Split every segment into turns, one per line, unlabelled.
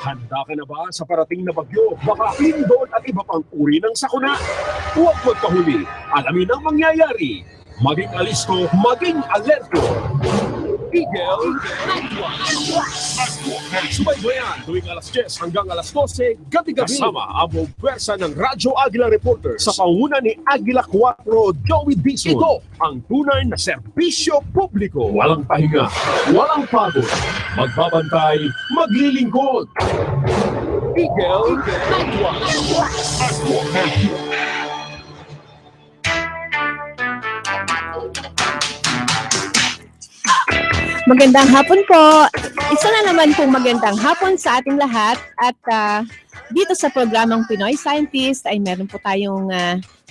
Handa ka na ba sa parating na bagyo, baka lindol at iba pang uri ng sakuna? Huwag magpahuli. Alamin ang mangyayari. Maging alisto, maging alerto. Eagle Subaybayan tuwing alas 10 hanggang alas 12 gabi-gabi. Kasama ang buong pwersa ng Radyo Agila Reporters sa panguna ni Agila 4 Joey Bison. Ito ang tunay na serbisyo publiko. Walang pahinga, walang pagod. Magbabantay, maglilingkod. Eagle
Magandang hapon po. Isa na naman pong magandang hapon sa ating lahat at dito sa programang Pinoy Scientist ay meron po tayong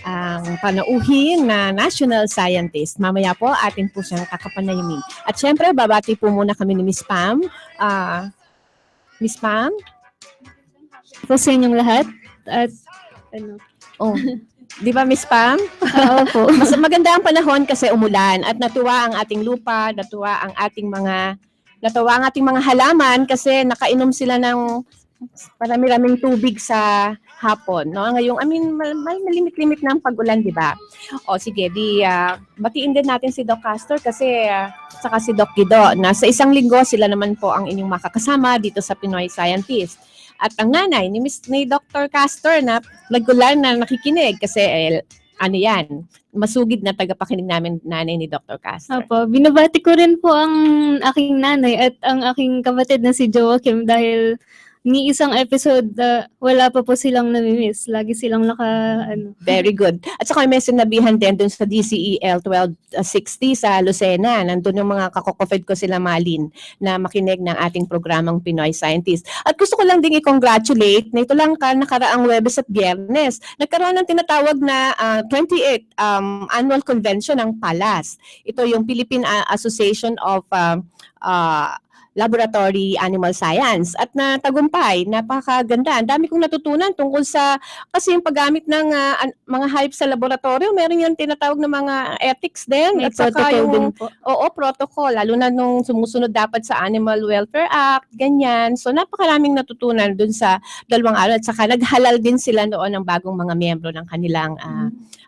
ang panauhin na national scientist. Mamaya po atin po siyang kakapanayamin. At syempre babati po muna kami ni Miss Pam. Miss Pam?
Po sa inyong lahat at ano.
Oh. Di ba, Miss Pam?
Opo.
Mas maganda ang panahon kasi umulan at natuwa ang ating lupa, natuwa ang ating mga halaman kasi nakainom sila ng marami-raming tubig sa hapon, no? Ngayong may malimit-limit na ang pag-ulan, di ba? O sige, batiin din natin si Doc Castor kasi saka si Doc Guido na sa isang linggo sila naman po ang inyong makakasama dito sa Pinoy Scientist. At ang nanay ni Dr. Castor na regular na nakikinig kasi yan, masugid na tagapakinig namin nanay ni Dr. Castor.
Opo, binabati ko rin po ang aking nanay at ang aking kapatid na si Joaquim dahil ni isang episode wala pa po silang namimiss. Lagi silang
Very good. At saka may sinabihan din dun sa DZEC 1260 sa Lucena. Nandun yung mga kakokofed ko sila Malin na makinig ng ating programang Pinoy Scientist. At gusto ko lang din i-congratulate na ito lang nakaraang Webes at Biyernes. Nagkaroon ng tinatawag na 28th Annual Convention ng PALAS. Ito yung Philippine Association of Laboratory Animal Science at natagumpay, napakaganda. Ang dami kong natutunan tungkol sa kasi yung paggamit ng mga hayop sa laboratorio, meron yung tinatawag na mga ethics din.
May
at saka
protocol
yung
din po.
protocol lalo na nung sumusunod dapat sa Animal Welfare Act, ganyan. So napakaraming natutunan dun sa 2 araw at saka naghalal din sila noon ng bagong mga miyembro ng kanilang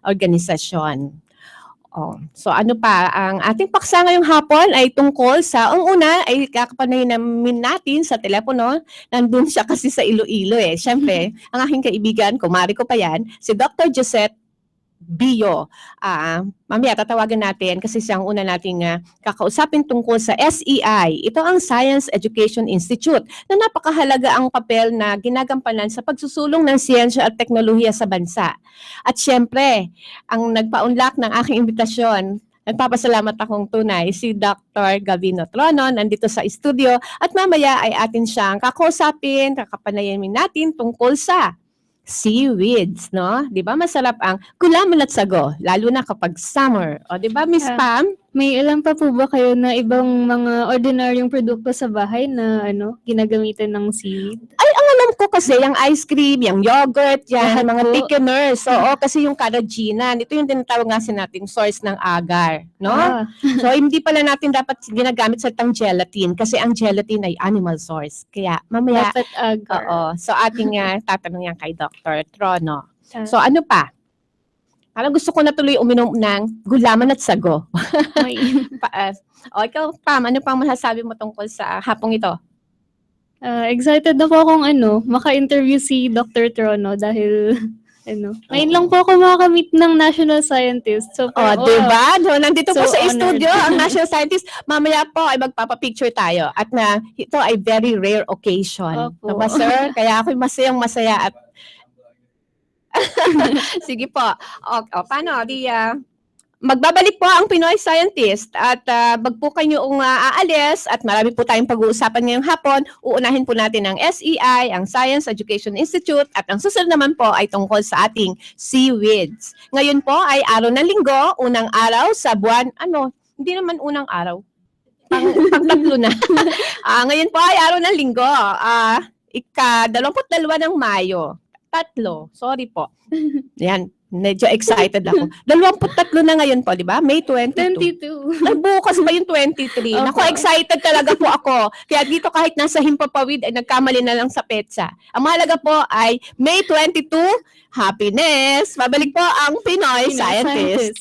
organisasyon. So ano pa, ang ating paksa ngayong hapon ay tungkol sa, ang una ay kakapanayamin natin sa telepono, nandun siya kasi sa Iloilo Siyempre, ang aking kaibigan, kumari ko pa yan, si Dr. Josette Bio. Mamaya tatawagan natin kasi siyang una nating kakausapin tungkol sa SEI. Ito ang Science Education Institute na napakahalaga ang papel na ginagampanan sa pagsusulong ng siyensya at teknolohiya sa bansa. At syempre, ang nagpaunlak ng aking imbitasyon, nagpapasalamat akong tunay, si Dr. Gavino Trono, nandito sa studio at mamaya ay atin siyang kakausapin, kakapanayamin natin tungkol sa seaweeds, no? 'Di ba masarap ang gulaman at sago, lalo na kapag summer. O 'di ba, Miss Pam?
May alam pa po ba kayo na ibang mga ordinaryong produkto sa bahay na ginagamitan ng seaweed?
Ay, ang alam ko kasi yung ice cream, yung yogurt, yan, mga
po.
thickeners. So, kasi yung carrageenan, ito yung tinatawag nga nating source ng agar, no? So, hindi pala natin dapat ginagamit sa gelatin kasi ang gelatin ay animal source. Kaya mamaya,
Dapat agar.
so ating tatanong yan kay Dr. Trono. So, ano pa? Parang gusto ko na tuloy uminom ng gulaman at sago. Ikaw, Pam, ano pang masasabi mo tungkol sa hapong ito?
Excited na po akong maka-interview si Dr. Trono dahil ngayon lang po ako makakamit ng national scientist. So,
diba? So, nandito po
So
sa
honored.
studio ang national scientist. Mamaya po ay magpapapicture tayo. At ito ay very rare occasion.
Opo.
Diba, sir? Kaya ako'y masayang-masaya at sige po. Paano? Magbabalik po ang Pinoy Scientist at wag po kayong aalis at marami po tayong pag-uusapan ngayong hapon. Uunahin po natin ang SEI, ang Science Education Institute at ang susunod naman po ay tungkol sa ating seaweeds. Ngayon po ay araw ng linggo, unang araw sa buwan, hindi naman unang araw. Pang-tatlo na. Ngayon po ay araw ng linggo, ika-22 ng Mayo. 3, sorry po. Yan. Medyo excited ako. 23 na ngayon po, di ba? May 22.
22.
Ay, bukas ba yung 23? Naku, excited talaga po ako. Kaya dito kahit nasa Himpapawid ay nagkamali na lang sa petsa. Ang mahalaga po ay May 22, happiness. Babalik po ang Pinoy Scientist.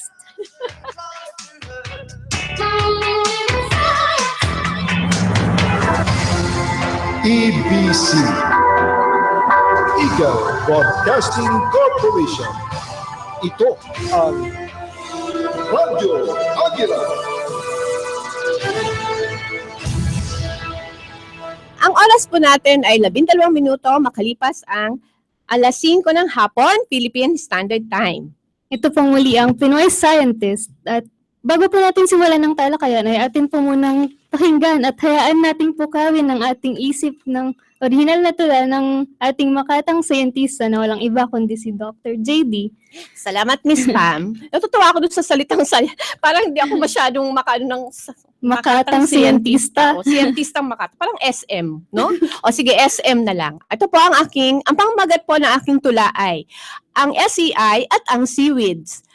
EBC Eagle Broadcasting Corporation. Ito ang Radyo Agila.
Ang oras po natin ay 12 minuto makalipas ang alas 5 ng hapon, Philippine Standard Time.
Ito pong muli ang Pinoy Scientist. At bago po natin simulan ng talakayan ay atin po munang pakinggan at hayaan nating pukawin ng ating isip ng original na tula ng ating makatang scientista na walang iba kundi si Dr. JD.
Salamat, Miss Pam. Natutuwa ako dun sa salitang parang hindi ako masyadong ng
Makatang scientista.
O, scientistang makatang. Parang SM, no? O sige, SM na lang. Ito po ang pangmagat po ng aking tula ay ang SEI at ang Seaweeds.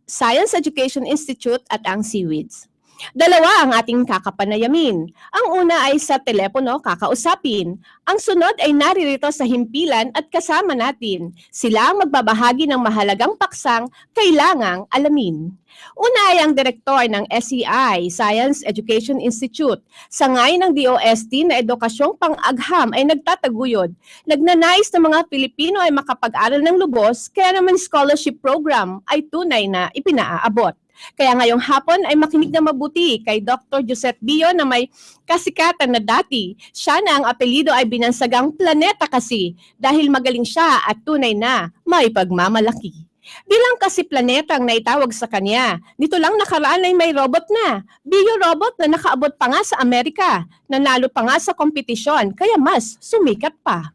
Science Education Institute at ang Seaweeds. Dalawa ang ating kakapanayamin. Ang una ay sa telepono kakausapin. Ang sunod ay naririto sa himpilan at kasama natin. Sila ang magbabahagi ng mahalagang paksang kailangang alamin. Una ay ang direktor ng SEI, Science Education Institute. Sangay ng DOST na edukasyong pang-agham ay nagtataguyod. Nagnanais ng mga Pilipino ay makapag-aral ng lubos, kaya naman scholarship program ay tunay na ipinaaabot. Kaya ngayong hapon ay makinig na mabuti kay Dr. Josette Bio na may kasikatan na dati. Siya na ang apelido ay binansagang Planeta kasi dahil magaling siya at tunay na may pagmamalaki. Bilang kasi planeta ang naitawag sa kanya, nito lang nakaraan ay may robot na. Bio-robot na nakaabot pa nga sa Amerika, nanalo pa nga sa kompetisyon, kaya mas sumikat pa.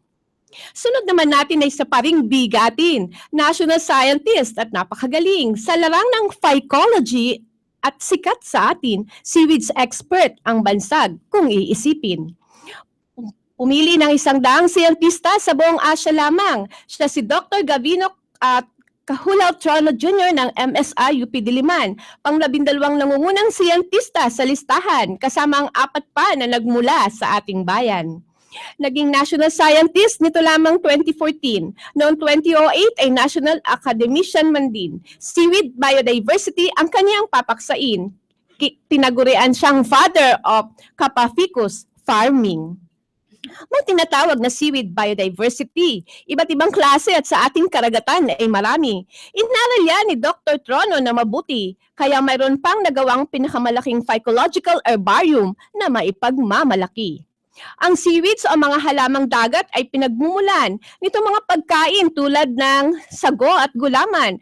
Sunod naman natin ay sa paring bigatin, national scientist at napakagaling sa larang ng phycology at sikat sa atin, seaweeds expert ang bansag kung iisipin. Pumili ng 100 siyentista sa buong Asia lamang. Siya si Dr. Gavino Kahulaw Trono Jr. ng MSI UP Diliman, pang-12 nangungunang siyentista sa listahan, kasama ang 4 pa na nagmula sa ating bayan. Naging national scientist nito lamang 2014. Noong 2008 ay national academician man din. Seaweed biodiversity ang kanyang papaksain. Tinagurian siyang father of Capaficus farming. May tinatawag na seaweed biodiversity. Iba't ibang klase at sa ating karagatan ay marami. Inaral yan ni Dr. Trono na mabuti, kaya mayroon pang nagawang pinakamalaking phycological herbarium na maipagmamalaki. Ang seaweeds o mga halamang dagat ay pinagmumulan nitong mga pagkain tulad ng sago at gulaman.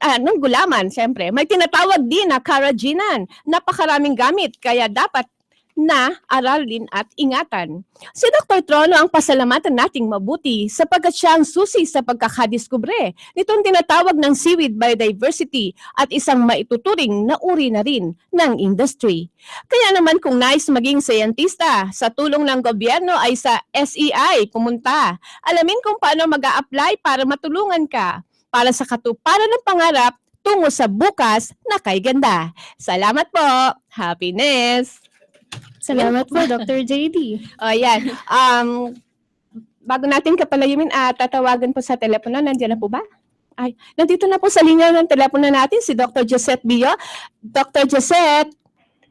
Ng gulaman, siyempre. May tinatawag din na carrageenan. Napakaraming gamit, kaya dapat na aralin at ingatan. Si Dr. Trono ang pasalamatan nating mabuti sapagkat siya ang susi sa pagkakadiskubre nitong tinatawag ng seaweed biodiversity at isang maituturing na uri na rin ng industry. Kaya naman kung nais maging siyentista, sa tulong ng gobyerno ay sa SEI pumunta. Alamin kung paano mag-a-apply para matulungan ka para sa katuparan ng pangarap tungo sa bukas na kay ganda. Salamat po! Happiness!
Salamat po, Dr. JD.
O yan. Bago natin kapalayumin, tatawagan po sa telepono. Nandiyan na po ba? Ay, nandito na po sa linya ng telepono natin si Dr. Josette Bio. Dr. Josette,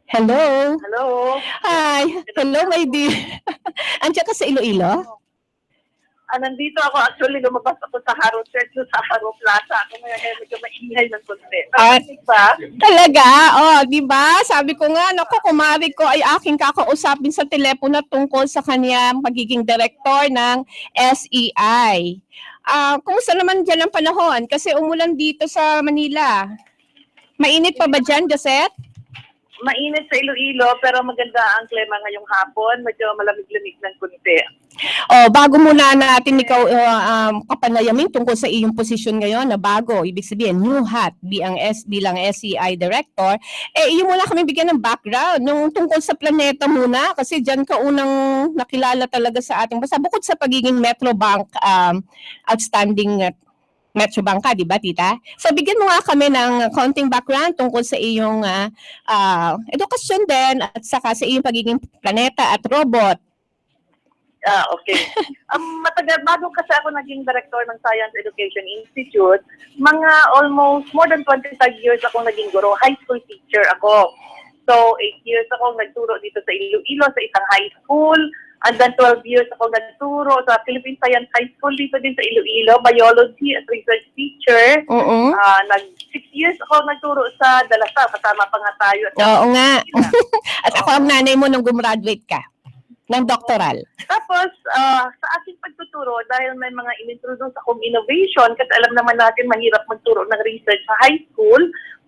hello.
Hello.
Hi. Hello, my dear. Andiyan ka sa Iloilo?
Nandito ako. Actually, lumabas ako sa Haro Church, sa Haro Plaza. Ako ngayon medyo maingay ng konti. Narinig ba?
Talaga? Di ba? Sabi ko nga, naku, kumari ko ay aking kakausapin sa telepono tungkol sa kanyang magiging director ng SEI. Kumusta naman dyan ang panahon? Kasi umulan dito sa Manila. Mainit pa ba dyan, Josette?
Mainit sa Iloilo, pero maganda ang klima ngayong hapon. Medyo malamig-lamig ng konti.
Bago muna natin ikaw kapanayamin tungkol sa iyong posisyon ngayon na bago, ibig sabihin, new hat bilang SEI Director, iyo muna kami bigyan ng background nung tungkol sa planeta muna kasi dyan ka unang nakilala talaga sa ating basta bukod sa pagiging Metro Bank outstanding Metro Bangka, di ba, tita? So, bigyan mo nga kami ng konting background tungkol sa iyong edukasyon din at saka sa iyong pagiging planeta at robot.
Okay. Matagal, bago kasi ako naging director ng Science Education Institute, mga almost more than 25 years akong naging guro. High school teacher ako. So, 8 years akong nagturo dito sa Iloilo, sa isang high school. And then 12 years ako nagturo sa Philippine Science High School dito din sa Iloilo, biology as research teacher. 6 years ako nagturo sa Dalasal, kasama pa nga tayo.
Oo nga. At ako ang nanay mo nung gumraduate ka ng doctoral.
Tapos, sa aking pagtuturo, dahil may mga inintroduce akong innovation, kasi alam naman natin mahirap magturo ng research sa high school,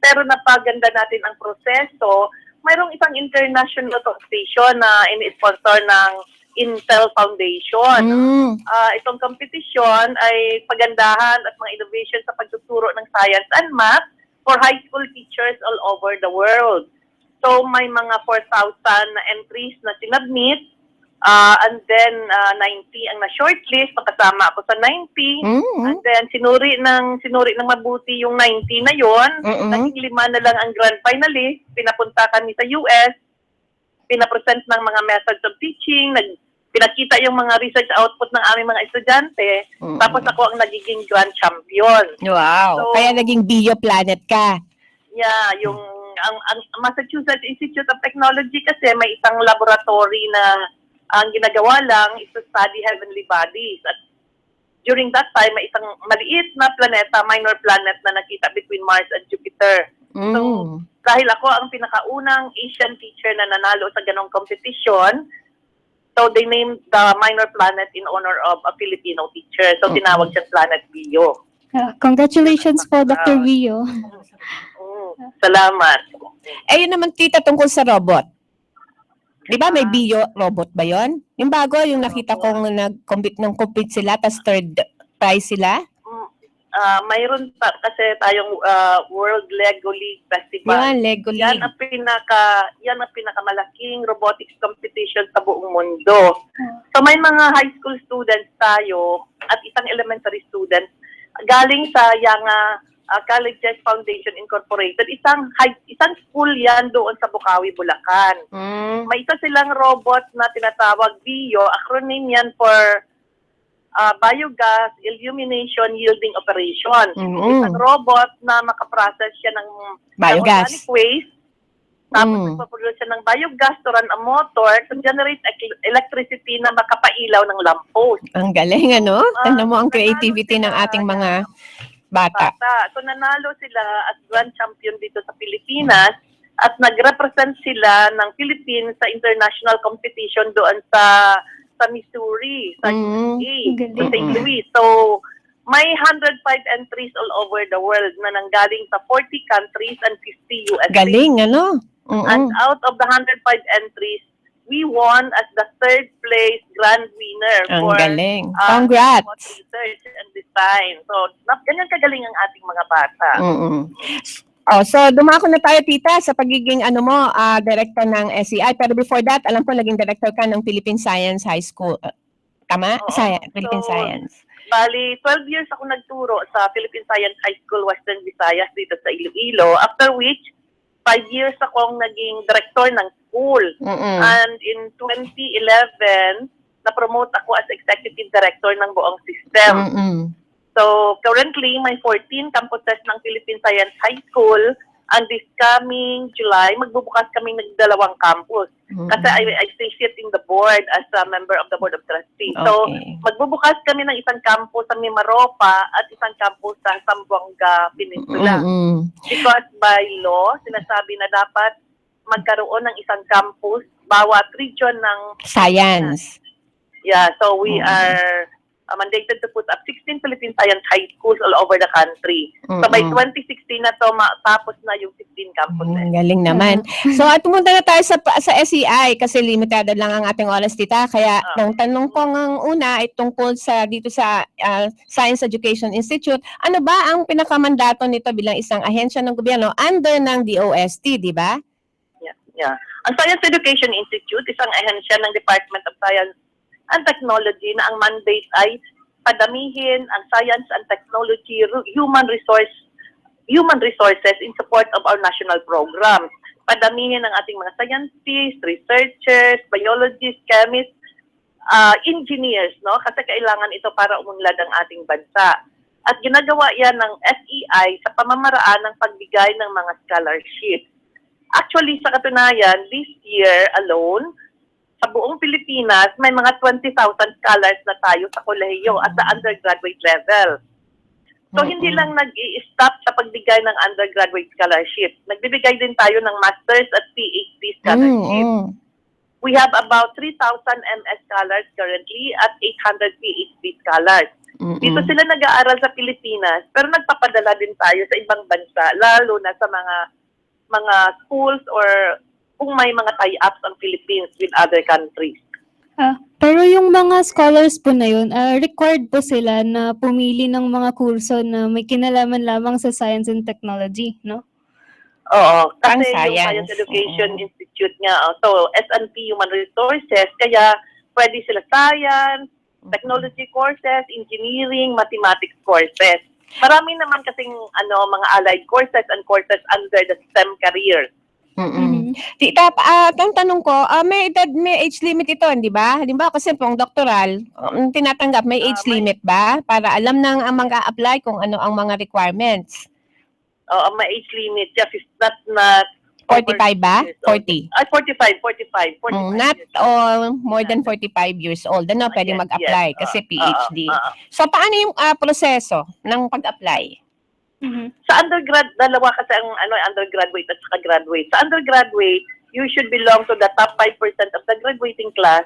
pero napaganda natin ang proseso, mayroong isang international competition na ini-sponsor ng Intel Foundation. Itong competition ay pagandahan at mga innovation sa pagtuturo ng science and math for high school teachers all over the world. So may mga 4,000 na entries na sinubmit, and then 90 ang na-shortlist, makasama ako sa 90, and then sinuri ng mabuti yung 90 na yon. Naging 5 na lang ang grand finalist, pinapunta kami sa US, pinapresent ng mga methods of teaching, pinakita yung mga research output ng aming mga estudyante, tapos ako ang nagiging grand champion.
Wow. So, kaya naging bioplanet ka.
Yeah, ang Massachusetts Institute of Technology kasi may isang laboratory na ang ginagawa lang is to study heavenly bodies. At during that time, may isang maliit na planeta, minor planet na nakita between Mars and Jupiter. So, dahil ako ang pinakaunang Asian teacher na nanalo sa ganong competition, so they named the minor planet in honor of a Filipino teacher. So, tinawag siya Planet Bio.
Congratulations po, Dr. Bio.
Salamat.
Eh, yun naman, tita, tungkol sa robot. Di ba may bio robot ba yon? Yung bago, yung nakita kong compete sila, tas third prize sila?
Mayroon pa kasi tayong World Lego League Festival.
Yan, Lego League.
Yan ang pinakamalaking robotics competition sa buong mundo. So may mga high school students tayo at isang elementary students galing sa Yanga Colleges Foundation Incorporated. Isang school yan doon sa Bukawi, Bulacan. May isa silang robot na tinatawag BIO. Acronym yan for Biogas Illumination Yielding Operation. Isang robot na makaprocess siya ng organic waste. Tapos magpaproduce siya ng biogas to run a motor to generate electricity na makapailaw ng lamppost.
Ang galing, ano? Tignan mo ang creativity ng ating mga bata.
So nanalo sila as grand champion dito sa Pilipinas at nag-represent sila ng Philippines sa international competition doon sa Missouri, sa St. Louis. So may 105 entries all over the world na nanggaling sa 40 countries and 50 US.
Galing, ano?
And out of the 105 entries, we won as the third place grand winner
for galing.
Congrats! Research and design. So, ganyan kagaling ang ating mga bata.
So dumako na tayo, tita, sa pagiging director ng SEI. Pero before that, alam ko naging director ka ng Philippine Science High School. Tama? Philippine Science.
Bali, 12 years ako nagturo sa Philippine Science High School, Western Visayas, dito sa Iloilo. After which, 5 years akong naging director ng school. And in 2011, na-promote ako as executive director ng buong system. So, currently, may 14 campuses ng Philippine Science High School. And this coming July, magbubukas kami ng 2 campus. Kasi I sit in the board as a member of the Board of Trustees. So, magbubukas kami ng isang campus sa Mimaropa at isang campus sa Zamboanga Peninsula. Because by law, sinasabi na dapat magkaroon ng isang campus bawat region ng
science.
Yeah, so we are mandated to put up 16 Philippine Science High Schools all over the country. So by 2016 na to, matapos na yung 15 campuses.
Galing naman. So at pumunta na tayo sa SEI kasi limited lang ang ating oras, tita. Kaya ang tanong ko ng una ay tungkol dito sa Science Education Institute. Ano ba ang pinakamandato nito bilang isang ahensya ng gobyerno under ng DOST, di ba?
Yeah. Ang Science Education Institute, isang ahensya ng Department of Science and Technology na ang mandate ay padamihin ang science and technology, human resources in support of our national programs. Padamihin ang ating mga scientists, researchers, biologists, chemists, engineers, no? Kasi kailangan ito para umunlad ang ating bansa. At ginagawa yan ng SEI sa pamamaraan ng pagbigay ng mga scholarships. Actually, sa katunayan, this year alone, sa buong Pilipinas, may mga 20,000 scholars na tayo sa kolehiyo at sa undergraduate level. So, hindi lang nag-i-stop sa pagbigay ng undergraduate scholarship. Nagbibigay din tayo ng master's at PhD scholarship. We have about 3,000 MS scholars currently at 800 PhD scholars. Dito sila nag-aaral sa Pilipinas, pero nagpapadala din tayo sa ibang bansa, lalo na sa mga schools or kung may mga tie-ups ang Philippines with other countries.
Pero yung mga scholars po na yun, required po sila na pumili ng mga kurso na may kinalaman lamang sa science and technology, no?
Oo, kasi
Pang-science.
yung Science Education Institute nga, so S&P Human Resources, kaya pwede sila science, technology courses, engineering, mathematics courses. Marami naman kasing mga allied courses and courses under the STEM career.
Tita, ang tanong ko, may age limit ito, di ba? Di ba? Kasi pong doctoral, tinatanggap, may age limit ba? Para alam ng ang mag-a-apply kung ano ang mga requirements.
May age limit. Just is not
45 ba? 40?
45.
Not more than 45 years old. Ano, pwede mag-apply kasi PhD. So, paano yung proseso ng pag-apply?
Sa undergrad, dalawa kasi ang undergraduate at saka graduate. Sa undergraduate, you should belong to the top 5% of the graduating class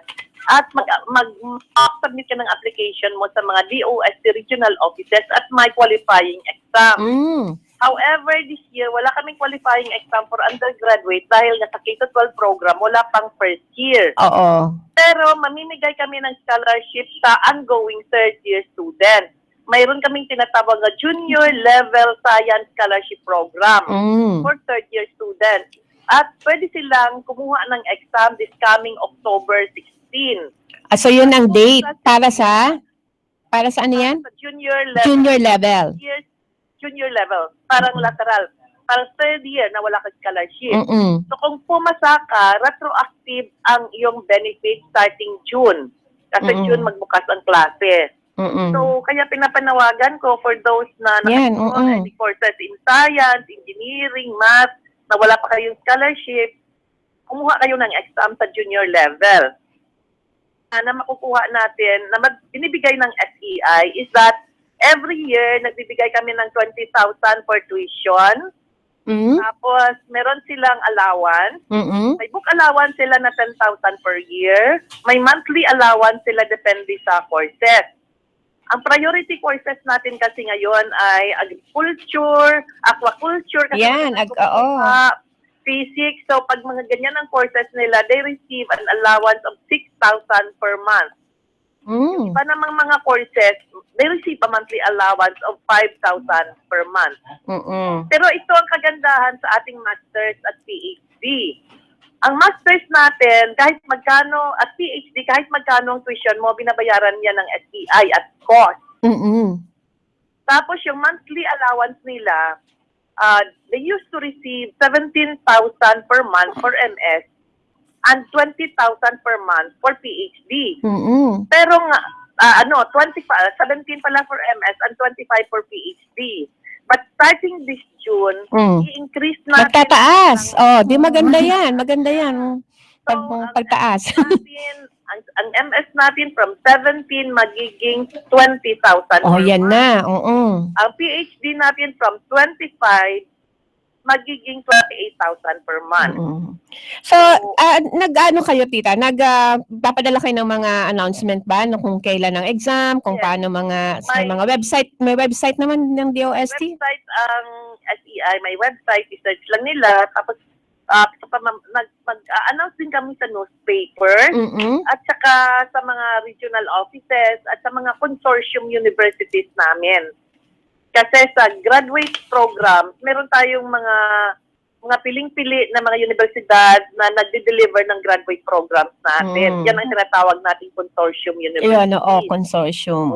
at mag-submit ka ng application mo sa mga DOST regional offices at may qualifying exam. However, this year, wala kaming qualifying exam for undergraduate dahil nga sa K-12 program, wala pang first year. Pero mamimigay kami ng scholarship sa ongoing third-year student. Mayroon kaming tinatawag na junior level science scholarship program for third-year students. At pwede silang kumuha ng exam this coming October 16.
So yun ang date para sa ano yan?
Sa junior level. Junior level. Parang lateral. Parang third year na wala kang scholarship. So kung pumasa ka, retroactive ang iyong benefit starting June. Kasi June magbukas ang klase. So kaya pinapanawagan ko for those na any courses in science, engineering, math, na wala pa kayong scholarship, kumuha kayo ng exam sa junior level. Na makukuha natin, na binibigay ng SEI is that every year, nagbibigay kami ng 20,000 for tuition. Tapos, meron silang allowance. May book allowance sila na 10,000 per year. May monthly allowance sila depende sa courses. Ang priority courses natin kasi ngayon ay agriculture, aquaculture, kasi physics. So, pag mga ganyan ang courses nila, they receive an allowance of 6,000 per month. Iba namang mga courses, they receive a monthly allowance of 5,000 per month. Pero ito ang kagandahan sa ating masters at PhD. Ang masters natin, kahit magkano, at PhD, kahit magkano ang tuition mo, binabayaran niya ng SEI at cost. Tapos yung monthly allowance nila, they used to receive 17,000 per month for MS and 20,000 per month for PhD. Pero nga, 17 pala for MS and 25 for PhD. But starting this June, i-increase natin.
Magtataas. Di maganda yan. Maganda yan. Pagtaas.
Ang MS natin from 17 magiging 20,000 per
yan
month.
na.
Ang PhD natin from 25 magiging 28,000 per month.
So, nag-ano kayo, tita? Nagpapadala kayo ng mga announcement ba kung kailan ang exam, kung paano sa mga website? May website naman ng DOST?
Website ang SEI, may website, i-search lang nila. Tapos, mag-announce din kami sa newspaper at saka sa mga regional offices at sa mga consortium universities namin. Kasi sa graduate program, meron tayong mga mga piling-pili na mga universidad na nagde-deliver ng graduate programs natin. Yan ang tinatawag nating consortium university.
Yun, consortium.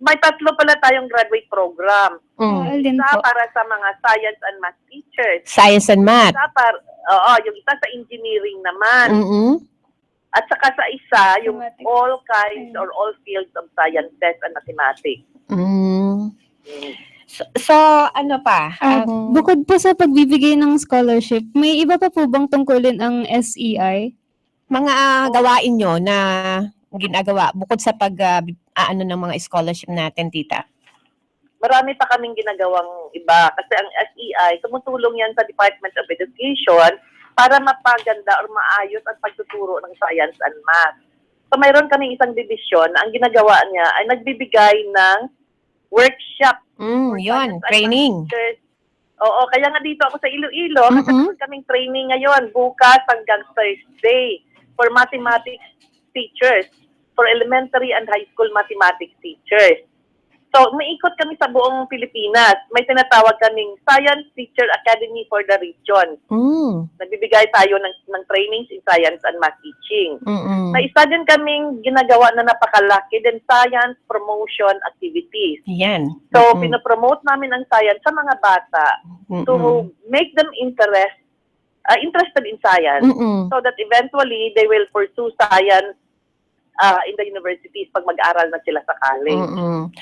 May tatlo pala tayong graduate program.
Alin
Isa
po?
para sa mga science and math teachers.
Science and math.
Isa yung isa sa engineering naman. At saka sa isa, yung all kinds or all fields of sciences and mathematics.
So, ano pa?
Bukod po sa pagbibigay ng scholarship, may iba pa po bang tungkulin ang SEI?
Mga gawain nyo na ginagawa bukod sa ano ng mga scholarship natin, tita?
Marami pa kaming ginagawang iba kasi ang SEI, tumutulong yan sa Department of Education para mapaganda or maayos ang pagtuturo ng science and math. So mayroon kaming isang division na ang ginagawa niya ay nagbibigay ng workshop.
Yun, training.
Oo, kaya nga dito ako sa Iloilo, kasi meron kaming training ngayon, bukas hanggang Thursday for mathematics teachers, for elementary and high school mathematics teachers. So, umiikot kami sa buong Pilipinas. May tinatawag kaming Science Teacher Academy for the region. Nagbibigay tayo ng trainings in science and math teaching. May isa din kaming ginagawa na napakalaki din, science promotion activities.
Yan.
So, pinopromote namin ang science sa mga bata to make them interested in science so that eventually they will pursue science in the universities pag mag-aral na sila sa college.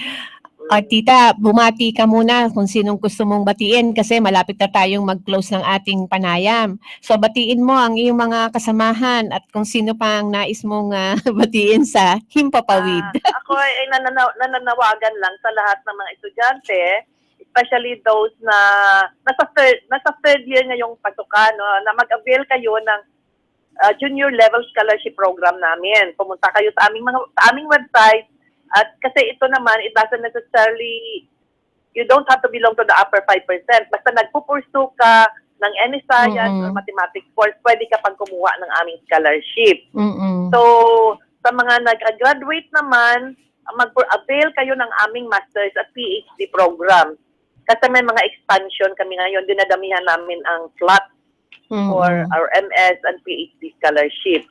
Tita, bumati ka muna kung sinong gusto mong batiin kasi malapit na tayong mag-close ng ating panayam. So batiin mo ang iyong mga kasamahan at kung sino pang nais mong batiin sa Himpapawid.
Ako ay nananawagan lang sa lahat ng mga estudyante, especially those na nasa third year ngayong pasukan, na mag-avail kayo ng junior level scholarship program namin. Pumunta kayo sa aming website. At kasi ito naman, it doesn't necessarily, you don't have to belong to the upper 5%. Basta nagpupursue ka ng any science or mathematics course, pwede ka pang kumuha ng aming scholarship. So, sa mga nag-graduate naman, mag-avail kayo ng aming master's at PhD program. Kasi may mga expansion kami ngayon, dinadamihan namin ang slot for our MS and PhD scholarship.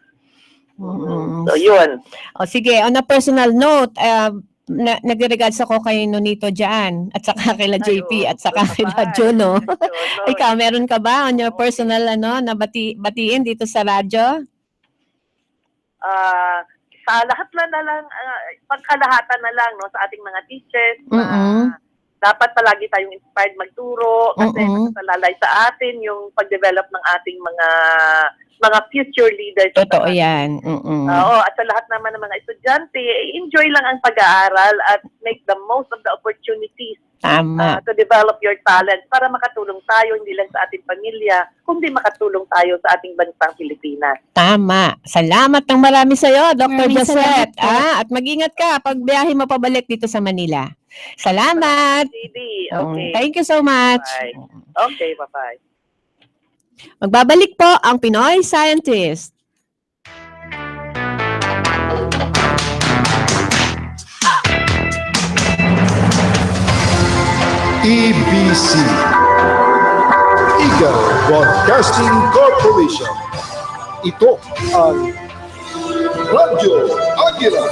So, yun.
Sige, on a personal note, nagre-regards ako kay Nonito dyan, at saka kay JP, at saka kay Juno. Ikaw, meron ka ba on your personal na batiin dito sa radyo?
Sa lahat na lang, pagkalahatan na lang sa ating mga teachers, dapat palagi tayong inspired magturo kasi masalalay sa atin yung pag-develop ng ating mga future leaders.
Totoo yan.
Oo, at sa lahat naman ng mga estudyante, enjoy lang ang pag-aaral at make the most of the opportunities to develop your talent para makatulong tayo hindi lang sa ating pamilya, kundi makatulong tayo sa ating bansang Pilipinas.
Tama. Salamat ng marami sa iyo, Dr. Josette. At mag-ingat ka pag biyahe mo pabalik dito sa Manila. Salamat.
Okay.
Thank you so much.
Bye. Okay, bye-bye.
Magbabalik po ang Pinoy Scientist.
EBC, Eagle Broadcasting Corporation. Ito ang Radyo Agila.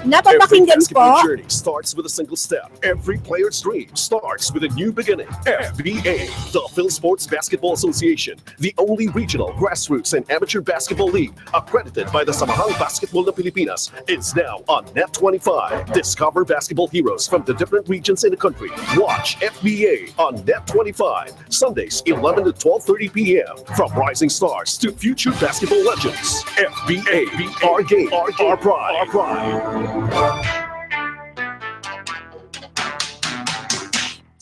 Napapakinggan
Every basketball
po.
journey starts with a single step. Every player's dream starts with a new beginning. FBA, the Phil Sports Basketball Association, the only regional grassroots and amateur basketball league accredited by the Samahang Basketball ng Pilipinas, is now on Net 25. Discover basketball heroes from the different regions in the country. Watch FBA on Net 25, Sundays 11 to 12:30 p.m. From rising stars to future basketball legends. FBA, our game, our pride. Our pride.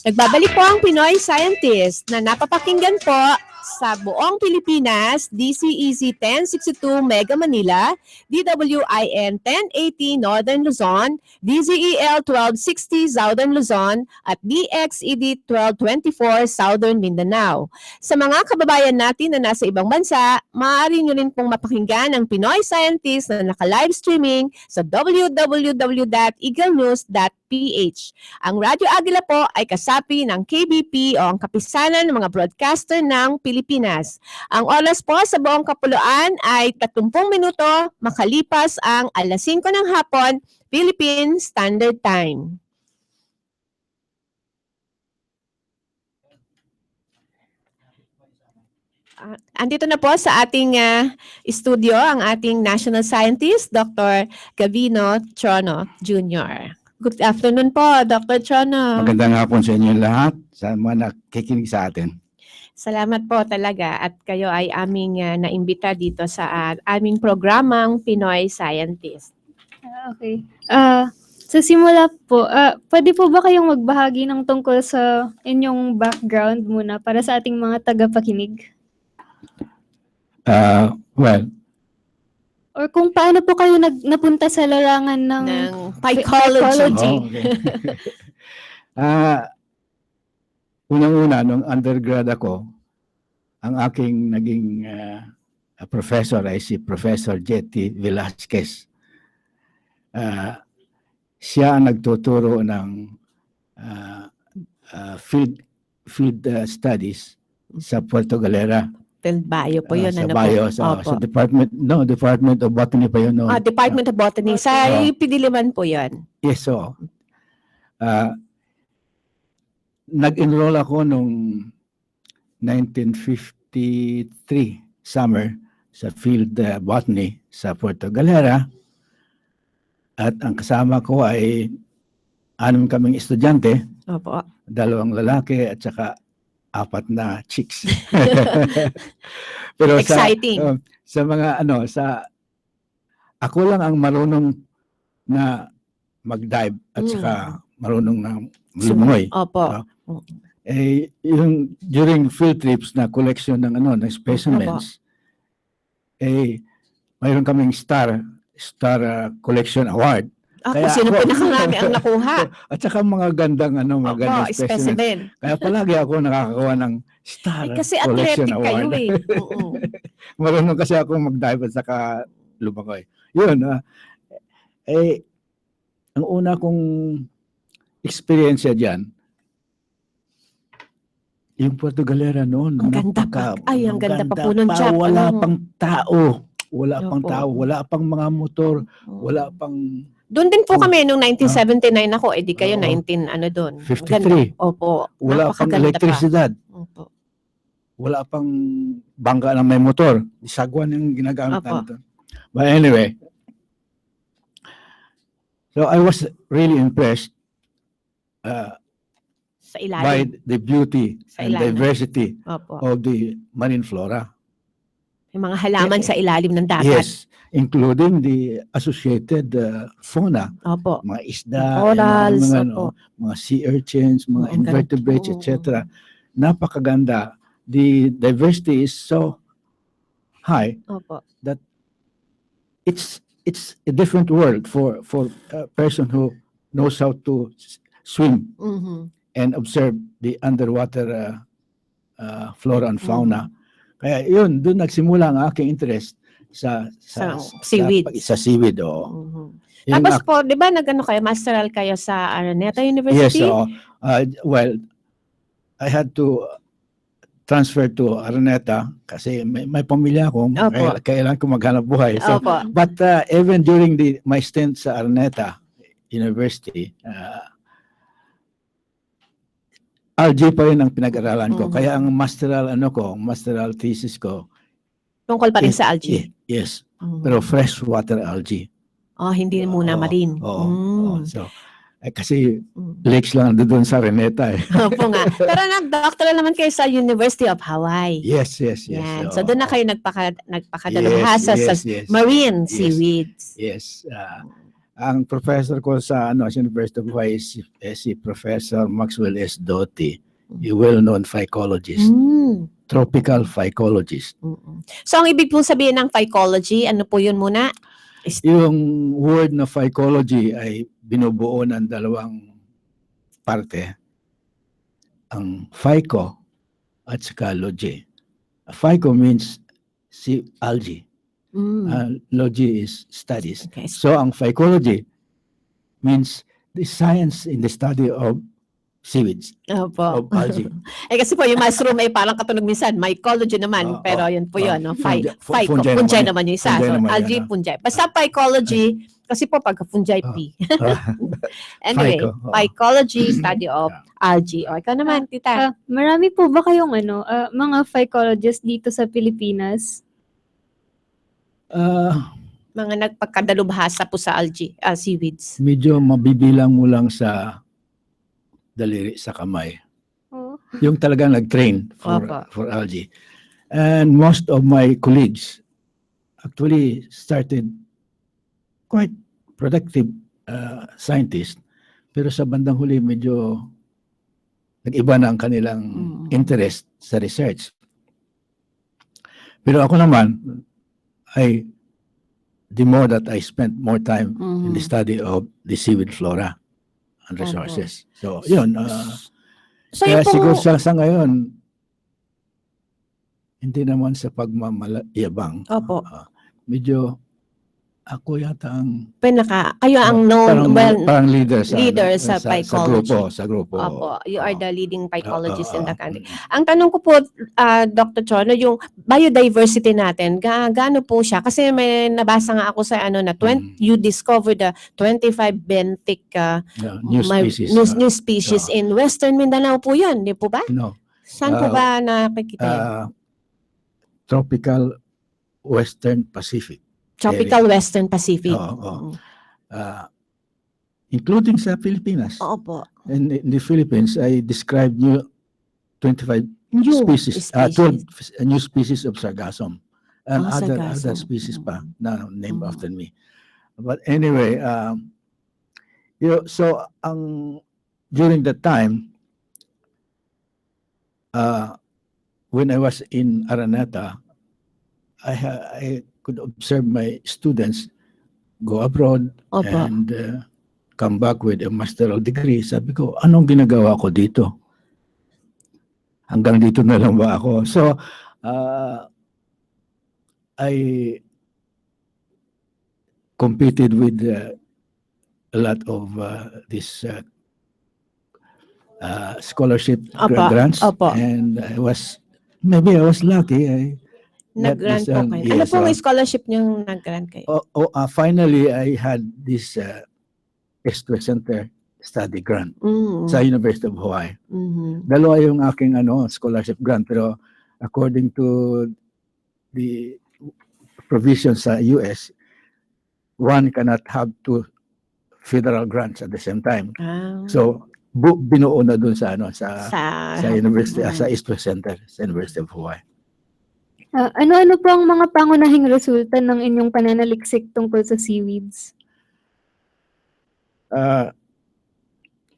Nagbabalik po ang Pinoy Scientist na napapakinggan po sa buong Pilipinas, DZEC 1062 Mega Manila, DWIN 1080 Northern Luzon, DZEL 1260 Southern Luzon, at DXED 1224 Southern Mindanao. Sa mga kababayan natin na nasa ibang bansa, maaari nyo rin pong mapakinggan ang Pinoy Scientist na naka-live streaming sa www.eaglenews.ph. PH. Ang Radyo Agila po ay kasapi ng KBP o ang kapisanan ng mga broadcaster ng Pilipinas. Ang oras po sa buong kapuluan ay 30 minuto makalipas ang alas 5 ng hapon, Philippine Standard Time. Andito na po sa ating studio ang ating national scientist, Dr. Gavino Trono Jr. Good afternoon po, Dr. Trono.
Magandang hapon sa inyo lahat, sa mga nakikinig sa atin.
Salamat po talaga at kayo ay aming naimbita dito sa aming programang Pinoy Scientist.
Okay. Sa simula po, pwede po ba kayong magbahagi ng tungkol sa inyong background muna para sa ating mga tagapakinig?
Well,
Or kung paano po kayo napunta sa larangan ng
Psychology.
okay. Unang-una, nung undergrad ako, ang aking naging professor ay si Professor Jetty Velasquez. Siya ang nagtuturo ng field studies sa Puerto Galera.
Bio po yun.
Sa
ano
bio,
po?
sa Department of Botany pa yun. No?
Department of Botany. Sa Pidiliman po yun.
Yes, so. Nag-enroll ako nung 1953 summer sa field botany sa Puerto Galera. At ang kasama ko ay 6 kaming estudyante,
Opo.
2 lalaki at saka 4 na chicks. Pero
Exciting.
sa mga ako lang ang marunong na mag-dive at saka marunong na lumangoy.
Opo.
Yung during field trips na collection ng ng specimens, mayroon kaming star collection award.
Sino pinakarami ang nakuha?
At saka mga gandang magandang
specimen.
Kaya palagi ako nakakakuha ng star
Kasi
collection
athletic kayo
award.
Oo.
Marunong kasi ako mag-dive at saka lumangoy. Yun. Ang una kong experience diyan, yung Puerto Galera noon.
Ang ganda pa. Ang ganda pa po nun, Jack.
Wala pang tao. Wala pang
Opo.
tao. Wala pang mga motor. Wala pang...
Doon din po kami nung 1979 ako. Di kayo 19 doon.
53.
Opo.
Wala pang
Napakaganda pa.
elektrisidad.
Opo.
Wala pang bangka na may motor. Sagwan yung ginagamit
Opo.
natin. But anyway, so I was really impressed
Sa
by
ilalim.
the beauty
Sa
and
ilalim.
diversity
Opo.
of the marine flora.
Yung mga halaman sa ilalim ng dagat.
Yes, including the associated fauna,
Opo.
mga isda,
Corals,
mga sea urchins, mga
Ang
invertebrates,
ganda.
etc. Napakaganda. The diversity is so high
Opo.
that it's a different world for a person who knows how to swim
Mhm.
and observe the underwater flora and fauna. Kaya yun, doon nagsimula ang aking interest sa
seaweed.
Sa seaweed,
Mhm. Tapos po, di ba nagano kayo, masteral kayo sa Araneta
yes,
University?
well, I had to transfer to Araneta kasi may pamilya ako,
Opo.
kailangan ko maghanap buhay. So,
Opo.
but even during my stint sa Araneta University, algae pa rin ang pinag-aralan ko.
Mhm.
Kaya ang masteral thesis ko,
Tungkol pa rin
is-
sa algae.
Yes,
Mhm.
pero freshwater algae.
Hindi muna
Oo,
marine.
oo,
Mm.
oo. So, kasi
Mm.
lakes lang doon sa Araneta.
Opo nga. Pero nag-doctoral naman kayo sa University of Hawaii.
Yes.
Yan.
Oo.
So doon na kayo nagpakadalubhasa sa
yes.
marine
Yes.
seaweeds.
Yes. Ang professor ko sa University of Hawaii is si Professor Maxwell S. Doty, a well-known phycologist,
Mm.
tropical phycologist.
Mm-mm. So ang ibig po sabihin ng phycology, ano po yun muna?
Yung word na phycology ay binubuo ng 2 parte. Ang phyco at saka logy. Phyco means algae.
Mm.
Logy is studies.
Okay.
So ang phycology means the science in the study of seaweeds,
Opo.
of algae.
Kasi po yung mushroom ay parang katunog minsan, mycology naman, pero yun po yun, no? Fungi naman yung isa.
Fungi
So,
naman yun,
algae,
no?
fungi. Basta mycology, kasi po pagka fungi P. Anyway,
Phyco,
mycology, study of algae. O, ikaw naman, tita.
Marami po ba kayong mga phycologists dito sa Pilipinas?
Mga nagpagkadalubhasa po sa algae, seaweeds.
Medyo mabibilang mo lang sa daliri sa kamay.
Oh.
Yung talagang nag-train
Opo.
for algae. And most of my colleagues actually started quite productive scientists. Pero sa bandang huli, medyo nag-iba na ang kanilang interest sa research. Pero ako naman, the more that I spent more time in the study of the seaweed flora and resources. So, yun.
So,
Kaya
yung pong-
siguro sa ngayon, hindi naman sa pagmamayabang.
Opo.
Medyo ako yata ang
Kayo ang known,
parang leader sa
psychology.
sa grupo.
Opo, you are the leading psychologist in the country.
Mm.
Ang tanong ko po, Dr. Chono, yung biodiversity natin, gaano po siya? Kasi may nabasa nga ako sa na you discovered the 25 benthic
New species.
new species in Western Mindanao po yun, di po ba?
No.
Saan po ba nakikita yun?
Tropical Western Pacific.
Tropical Western Pacific.
Including sa Pilipinas.
Opo.
In the Philippines, I described 25
New
species, 12 new species of sargassum, and other
sargassum.
species pa na named after me. But anyway, so during that time, when I was in Araneta, I could observe my students go abroad and come back with a master's degree. Sabi ko, anong ginagawa ko dito? Hanggang dito na lang ba ako? So, I competed with a lot of these scholarship grants. And I was lucky.
Nag-grant po kayo. Ano pong scholarship niyong nag-grant kayo?
Finally, I had this S2 Center study grant sa University of Hawaii. Dalawa yung aking scholarship grant, pero according to the provisions sa US, one cannot have two federal grants at the same time. So, binuo na dun sa University, sa S2 Center sa University of Hawaii.
Ano-ano po ang mga pangunahing resulta ng inyong pananaliksik tungkol sa seaweeds?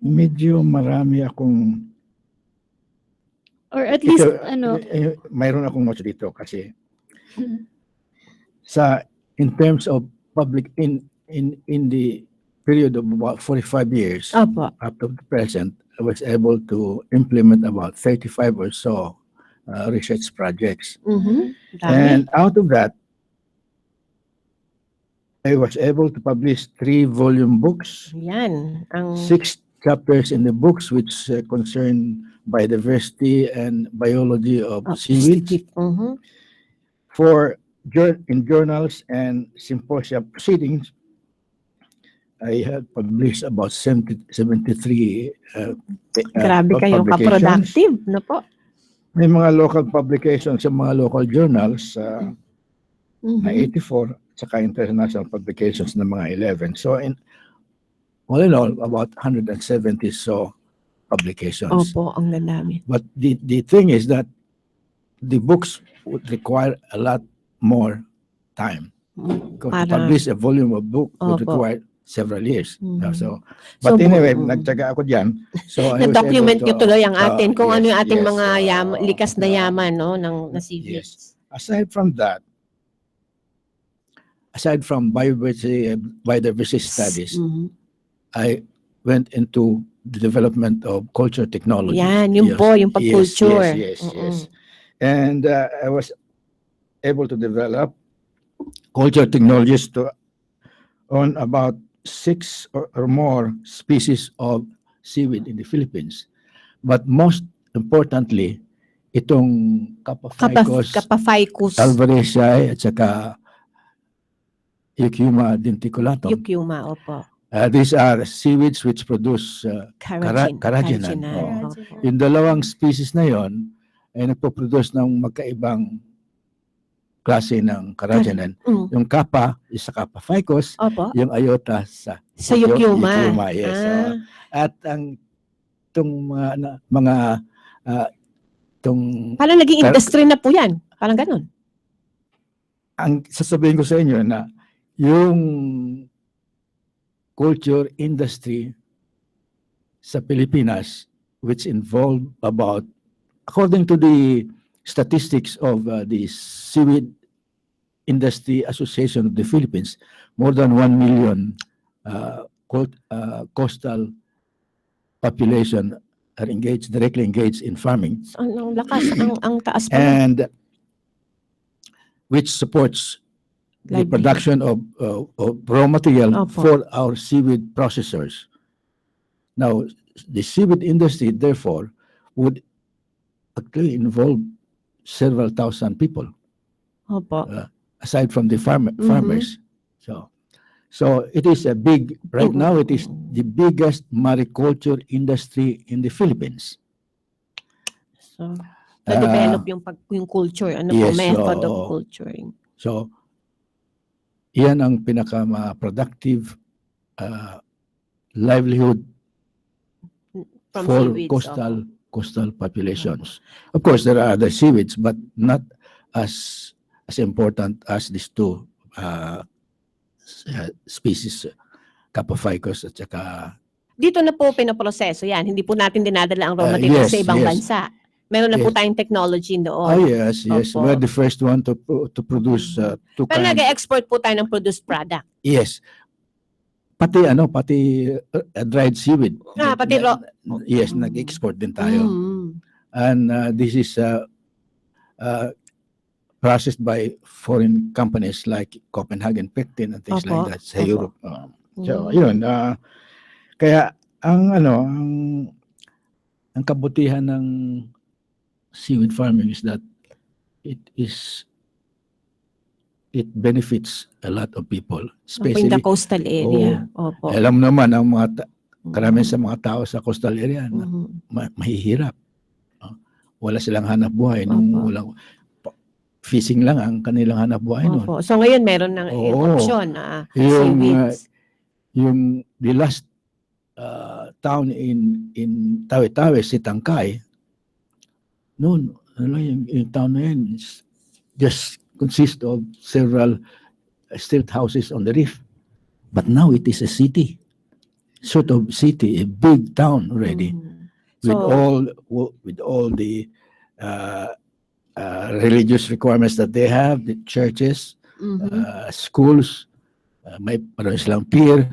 Medyo marami akong...
Or at least,
mayroon akong notes dito kasi in terms of public, in the period of about 45 years up to the present, I was able to implement about 35 or so research projects. And out of that, I was able to publish 3-volume books. 6 chapters in the books which concern biodiversity and biology of seaweeds. In journals and symposia proceedings, I had published about 73
Grabe kayong ka-productive, no po?
May mga local publications sa mga local journals na 84, saka international publications na mga 11. So, all in all, about 170 so publications.
Opo, ang dami.
But the thing is that the books would require a lot more time. Because to publish a volume of book would require several years. But anyway, nagtyaga ako diyan. So
na-document nyo tuloy ang atin kung ano yung ating mga likas na yaman ng seaweeds.
Aside from that, aside from biodiversity studies, I went into the development of culture technology.
Yan, yung pag-culture.
Yes. And I was able to develop culture technologies on about 6 or more species of seaweed in the Philippines. But most importantly, itong Capaficus
Capaficus
alvarezii at saka Eucuma denticulatum.
Yukyuma, opo.
These are seaweeds which produce
Carrageenan.
carrageenan.
Opo.
Yung dalawang species na yon ay nagpo-produce ng magkaibang klase ng carrageenan. Yung Kappa is sa Capaficus,
Opo.
yung Iota sa
Yukyuma.
yes. At ang itong
Parang naging industry na po yan. Parang ganun.
ang sasabihin ko sa inyo na yung culture industry sa Pilipinas, which involve about, according to the statistics of the Seaweed Industry Association of the Philippines, more than 1 million coastal population are directly engaged in farming.
Ang lakas, ang taas pa.
And which supports the
Livelihood.
production of raw material
Opo.
for our seaweed processors. Now, the seaweed industry, therefore, would actually involve several thousand people,
Opo.
aside from the farmers. So it is a big, right now it is the biggest mariculture industry in the Philippines.
So, na-develop yung culture,
yes,
method of culturing.
So, yan ang pinaka-productive livelihood
From
for
seaweeds,
coastal populations. Of course, there are other seaweeds, but not as important as these two species, Capaficus at saka...
Dito na po pinaproseso yan. Hindi po natin dinadala ang raw material sa ibang bansa. Meron na po tayong technology doon.
Yes.
Opo.
We're the first one to produce two
Pero
kinds.
nag-export po tayo ng produced product.
Yes. Pati dried seaweed.
Pati raw.
Yes, nag-export din tayo. And this is processed by foreign companies like Copenhagen Pectin and things like that sa Europe. So, yun. Kaya ang kabutihan ng seaweed farming is that it benefits a lot of people, especially
in the coastal area. Opo.
Alam naman ang karamihan sa mga tao sa coastal area na mahihirap. Wala silang hanap buhay walang fishing lang ang kanilang hanap buhay noon.
So ngayon meron ng option na seaweeds.
Yung the last town in Tawi-Tawi, si Tangkay, noon, yung town na yun just consists of several stilt houses on the reef. But now it is a city, sort of city, a big town already, with all the religious requirements that they have, the churches, schools, may parang silang pier,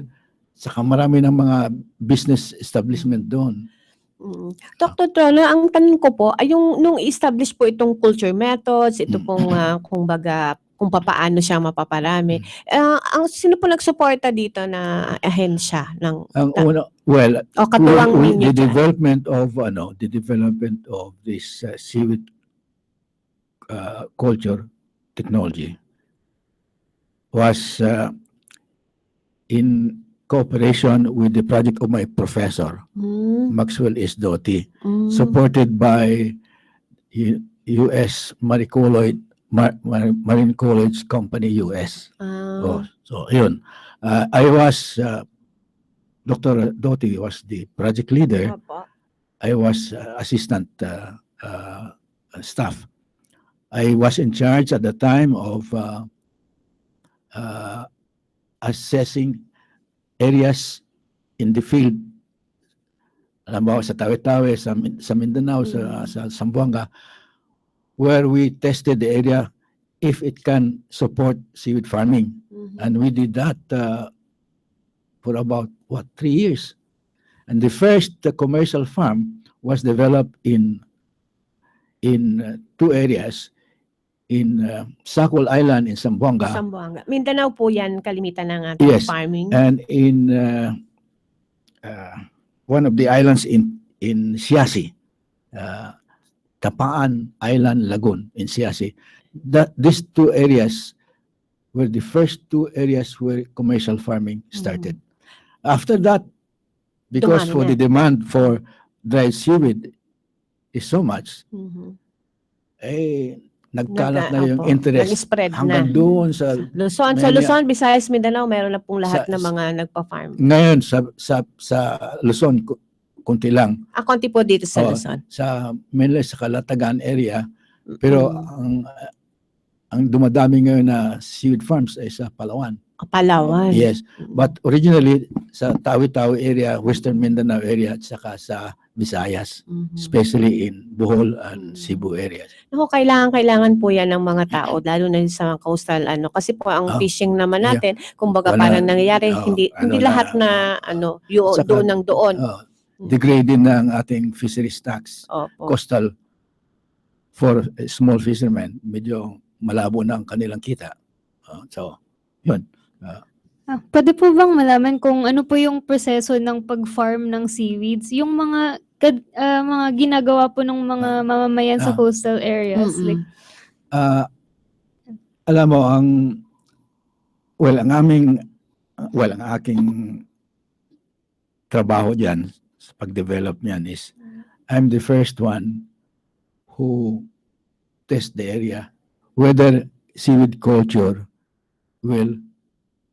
saka marami ng mga business establishment doon.
Dr. Trono, ang tanong ko po ay nung i-establish po itong culture methods, ito pong kung papaano siya mapaparami. Sino po nagsuporta dito na ahensya ng katuwang ninyo?
The development of this seaweed culture technology was in cooperation with the project of my professor, Maxwell S. Doty, supported by U.S. Marine College Company, U.S. So, yun. Dr. Doty was the project leader. I was assistant staff. I was in charge at the time of assessing areas in the field, alam mo, sa Tawi-Tawi, sa Mindanao, sa Zamboanga, where we tested the area if it can support seaweed farming. And we did that for about, 3 years. And the first commercial farm was developed in 2 areas, Sakul Island in Zamboanga.
Zamboanga. Mindanao po yan, kalimitan ng ating
Yes.
farming.
And in one of the islands in Siasi, Tapaan Island Lagoon in Siasi. These two areas were the first two areas where commercial farming started. After that, because
Dumami
for
na.
the demand for dried seaweed is so much, nagkalat na yung interest
Nag-spread
hanggang
na.
doon sa
Luzon, sa Luzon, Visayas, Mindanao, meron na pong lahat ng mga nagpa-farm.
ngayon sa Luzon kunti lang.
Konti po dito sa
Oo,
Luzon.
sa mainly sa Calatagan area, pero ang dumadami ngayon na seaweed farms ay sa Palawan.
Palawan.
Yes, but originally sa Tawi-Tawi area, Western Mindanao area at saka sa Visayas, especially in Bohol and Cebu areas.
Ako, kailangan po yan ng mga tao, lalo na sa coastal kasi po ang fishing naman natin, kumbaga parang nangyayari, hindi lahat na
Saka,
doon ng doon.
Degrading ng ating fisheries tax,
Opo.
coastal for small fishermen, medyo malabo na ang kanilang kita. So, yun.
Pwede po bang malaman kung ano po yung proseso ng pag-farm ng seaweeds? Yung mga ginagawa po ng mga mamamayan sa coastal areas. Like,
alam mo, ang aking trabaho dyan sa pag-develop niyan is I'm the first one who test the area whether seaweed culture will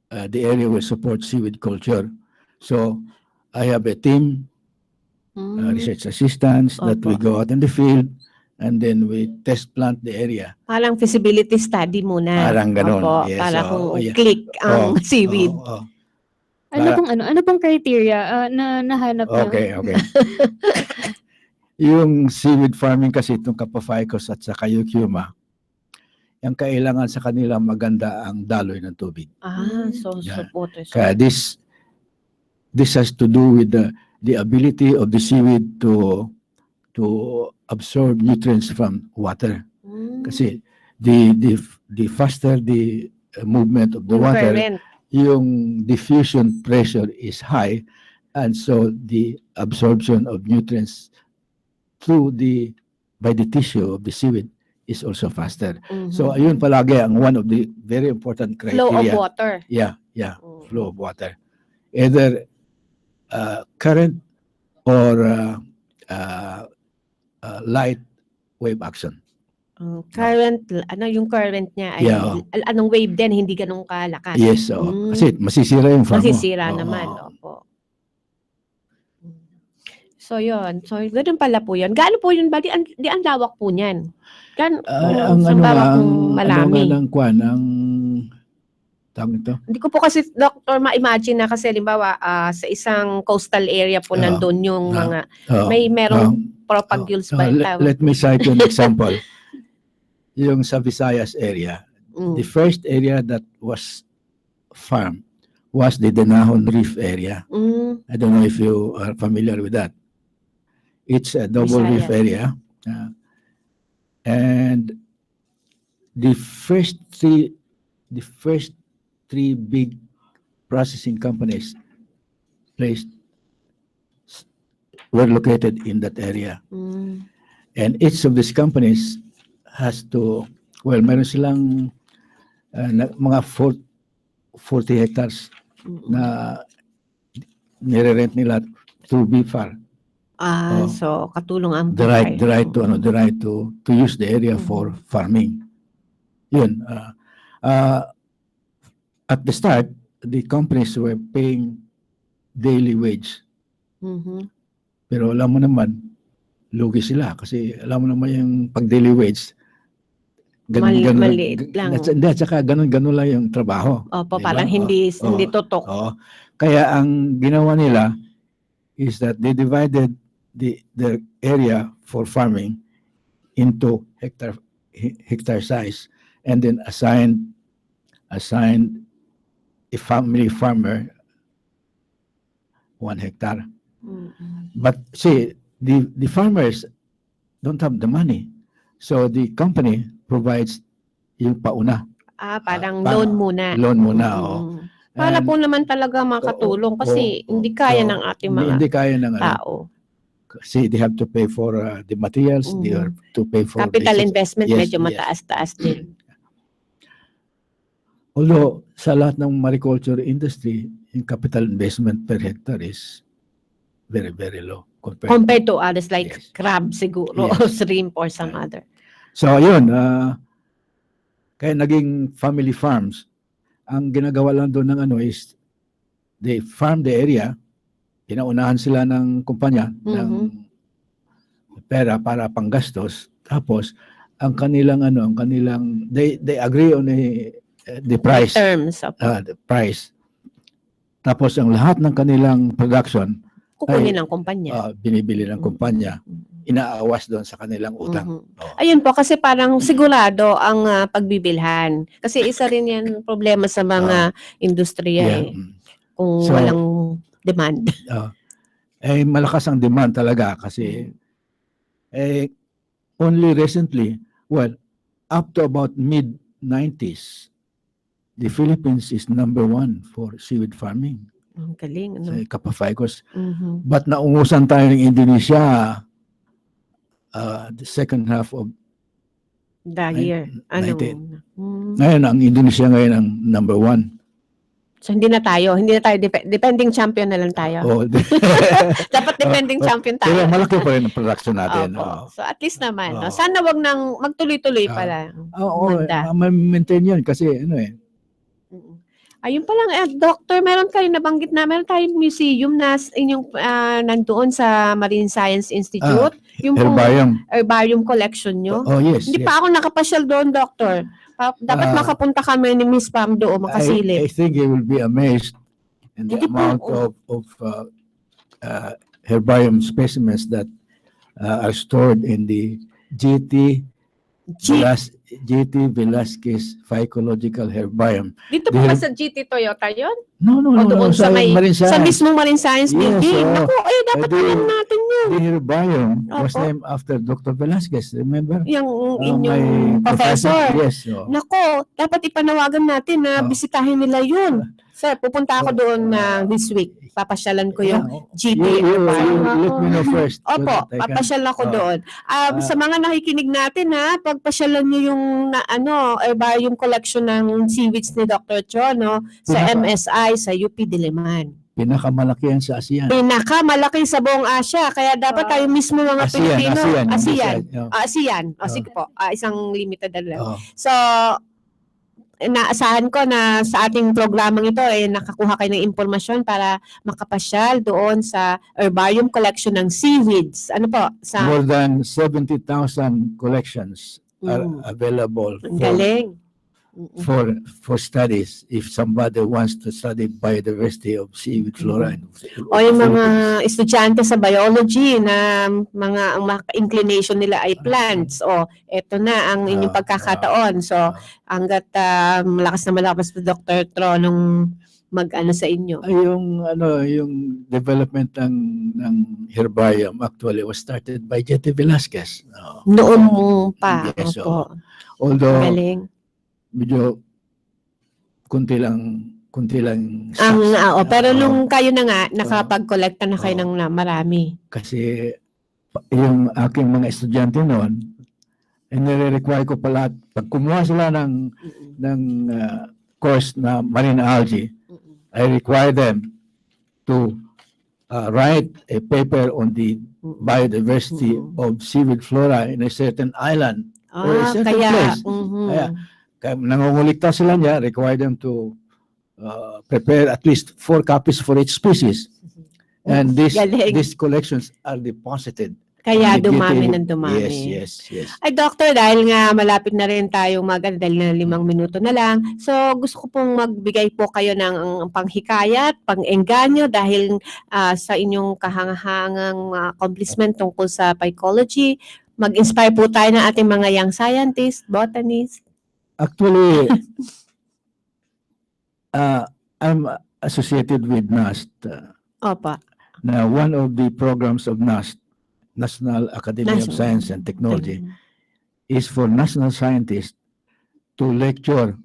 the area will support seaweed culture. So I have a team, research assistants that we go out in the field and then we test plant the area.
Parang feasibility study muna.
Parang ganun.
Opo,
Yes.
para kung click ang seaweed.
ano pong criteria na nahanap niyo?
Okay. Yung seaweed farming kasi itong Kapaphycos at sa Kayukyuma, yung kailangan sa kanila maganda ang daloy ng tubig.
Support.
Kaya this has to do with the ability of the seaweed to absorb nutrients from water. Kasi the faster the movement of the water,
Current.
yung diffusion pressure is high, and so the absorption of nutrients by the tissue of the seaweed is also faster. So ayun palagi ang one of the very important criteria.
Flow of water.
Yeah, flow of water. Either current or light wave action.
Current, yung current niya ay anong wave din, hindi ganun kalakas.
Yes, kasi masisira yung farm mo.
Masisira naman, opo. So yun, ganun pala po yun. Gaano po yun ba? Di ang lawak po niyan. Malami. Hindi ko po kasi, Doctor, ma-imagine na kasi, limbawa, sa isang coastal area po nandun yung mga, merong propagules ba?
Let me cite an example. Yung sa Visayas area, the first area that was farmed was the Denahon Reef area. I don't know if you are familiar with that. It's a double reef area. And the first three big processing companies were located in that area. And each of these companies has to, meron silang mga 40 hectares na nire-rent nila to BFAR.
So katulong ang
the right to use the area for farming. Yun. At the start, the companies were paying daily wage. Pero alam mo naman, lugi sila kasi alam mo naman yung pag daily wage,
maliit lang.
At saka ganun lang yung trabaho.
Opo, diba? Parang hindi tutok.
Kaya ang ginawa nila is that they divided the area for farming into hectare size and then assigned a family farmer 1 hectare. But see, the farmers don't have the money, so the company provides yung pauna.
Parang
pa-
loan muna.
Loan muna, oo.
Mm. Para
And-
po naman talaga makatulong kasi hindi kaya ng ating mga
hindi kaya ng ano,
tao.
kasi they have to pay for the materials, they have to pay for
Capital
the,
investment
yes,
medyo
yes.
mataas-taas din.
Although sa lahat ng mariculture industry, yung capital investment per hectare is very, very low
Compared to others like
Yes.
crab siguro
Yes.
or shrimp or some
Right.
other.
So ayun, kaya naging family farms. Ang ginagawa lang doon ng ano is they farm the area, pinaunahan sila ng kumpanya ng pera para panggastos, tapos ang kanilang they agree on the price,
Terms of
the price. Tapos ang lahat ng kanilang production
kukunin ng kumpanya.
binibili ng kumpanya, inaawas doon sa kanilang utang. Oo.
Ayun po, kasi parang sigurado ang pagbibilhan. Kasi isa rin yan problema sa mga industriya
Yeah.
kung
So,
walang demand.
Malakas ang demand talaga kasi only recently, up to about mid-90s, the Philippines is #1 for seaweed farming.
Ang galing, ano?
Sa Kapafagos. But naungusan tayo ng Indonesia the second half of
The year. Ano?
19. Ngayon, ang Indonesia ngayon ang #1.
So, hindi na tayo defending champion na lang tayo. Dapat defending champion tayo.
Pero malaki pa rin ang production natin.
Opo. So, at least naman. No? Sana wag nang magtuloy-tuloy pala.
Oo,
Maganda.
maintain yun kasi
Ayun pa lang, Doctor, meron kayo nabanggit na, meron tayong museum na inyong nandoon sa Marine Science Institute. Yung herbarium collection nyo.
Oh, yes.
Hindi pa ako nakapasyal doon, Doctor. Dapat makapunta kami ni Miss Pam doon, makasilip.
I think you will be amazed in the amount of herbarium specimens that are stored in the GT Velasquez Phycological Herbarium.
Dito po ba sa GT Toyota yun?
No,
O doon sa
Marine Science.
sa mismong Marine Science Building?
Yes,
Naku, dapat alam natin yun.
The herbarium was
Opo.
named after Dr. Velasquez, remember?
Yung
My
inyong professor.
Yes.
Nako, dapat ipanawagan natin na bisitahin nila yun. Sir, pupunta ako doon this week. Papasyalan ko yung GT.
Let me know first. so
Opo,
that I can-
papasyal ako doon. Sa mga nakikinig natin pagpasyalan niyo yung herbarium collection ng seaweeds ni Dr. Cho, no, sa MSI, sa UP Diliman.
Pinakamalaki yan sa ASEAN.
Pinakamalaki sa buong Asia, kaya dapat tayo mismo mga Pilipino. ASEAN. Sige po, isang limited lang. So, naasahan ko na sa ating programang ito nakakuha kayo ng impormasyon para makapasyal doon sa herbarium collection ng seaweeds. Ano po?
More than 70,000 collections are available
Galing.
for studies if somebody wants to study biodiversity of seaweed flora.
O yung mga estudyante sa biology na ang inclination nila ay plants. O eto na ang inyong pagkakataon. So hanggat malakas na Dr. Tro nung mag-ano sa inyo.
Yung development ng herbarium actually was started by J.T. Velasquez.
Noon mo pa.
Yes,
Opo.
Although
Galing.
medyo kunti lang
Pero nung kayo na nga, nakapag-collecta na kayo ng marami.
kasi yung aking mga estudyante noon, nire-require ko pala, pag kumuha sila ng course na marine algae, I require them to write a paper on the biodiversity of seaweed flora in a certain island or a certain place. Kaya nangungulikta sila niya, require them to prepare at least 4 copies for each species. And these collections are deposited.
Kaya
in the
dumami
GT.
ng dumami.
Yes.
Ay, Doctor, dahil nga malapit na rin tayong dahil na 5 minuto na lang. So, gusto ko pong magbigay po kayo ng panghikayat, pang-engganyo dahil sa inyong kahangahangang accomplishment tungkol sa psychology. Mag-inspire po tayo ng ating mga young scientists, botanists.
Actually, I'm associated with NAST.
Opa.
Now, one of the programs of NAST, National Academy of Science and Technology, is for national scientists to lecture